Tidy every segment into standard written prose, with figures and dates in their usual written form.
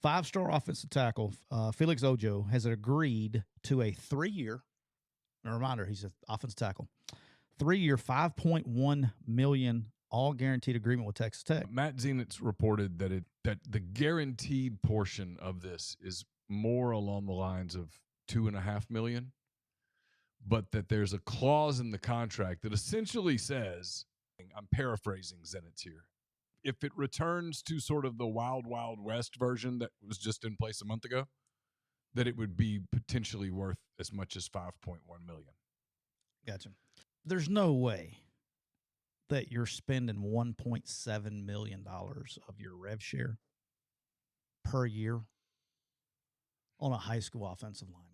5-star offensive tackle Felix Ojo has agreed to a 3-year. A reminder, he's an offensive tackle. 3-year, $5.1 million, all guaranteed agreement with Texas Tech. Matt Zenitz reported that the guaranteed portion of this is more along the lines of $2.5 million, but that there's a clause in the contract that essentially says, I'm paraphrasing Zenitz here, if it returns to sort of the Wild Wild West version that was just in place a month ago, that it would be potentially worth as much as $5.1 million. Gotcha. There's no way that you're spending $1.7 million of your rev share per year on a high school offensive lineman.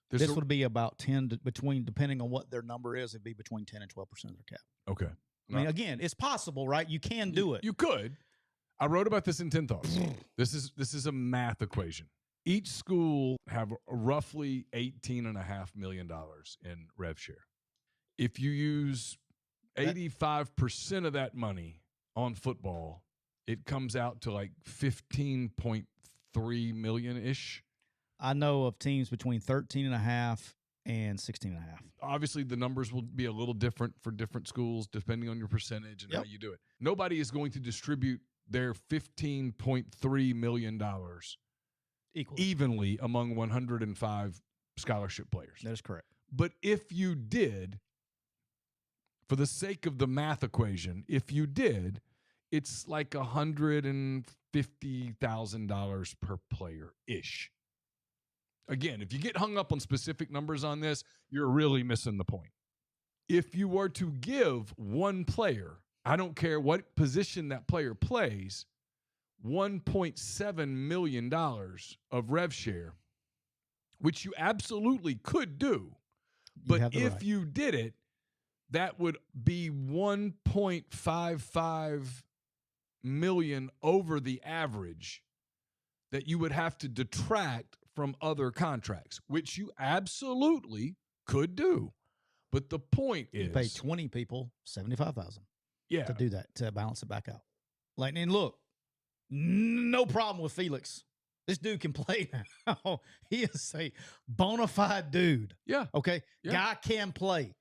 This would be about 10 between, depending on what their number is, it'd be between 10 and 12% of their cap. Okay. I mean, again, it's possible, right? You can do it. You could. I wrote about this in 10 Thoughts. This is a math equation. Each school have roughly $18.5 million in rev share. If you use 85% of that money on football, it comes out to like 15.3 million-ish. I know of teams between 13.5 and 16.5. Obviously, the numbers will be a little different for different schools depending on your percentage and how you do it. Nobody is going to distribute their $15.3 million evenly among 105 scholarship players. That is correct. But if you did, for the sake of the math equation, if you did, it's like $150,000 per player-ish. Again, if you get hung up on specific numbers on this, you're really missing the point. If you were to give one player, I don't care what position that player plays, $1.7 million of rev share, which you absolutely could do, but if you did it, that would be $1.55 million over the average that you would have to detract from other contracts, which you absolutely could do. But the point is, you pay 20 people $75,000 to do that, to balance it back out. Like, and look, no problem with Felix. This dude can play now. He is a bona fide dude. Yeah. Okay. Yeah. Guy can play.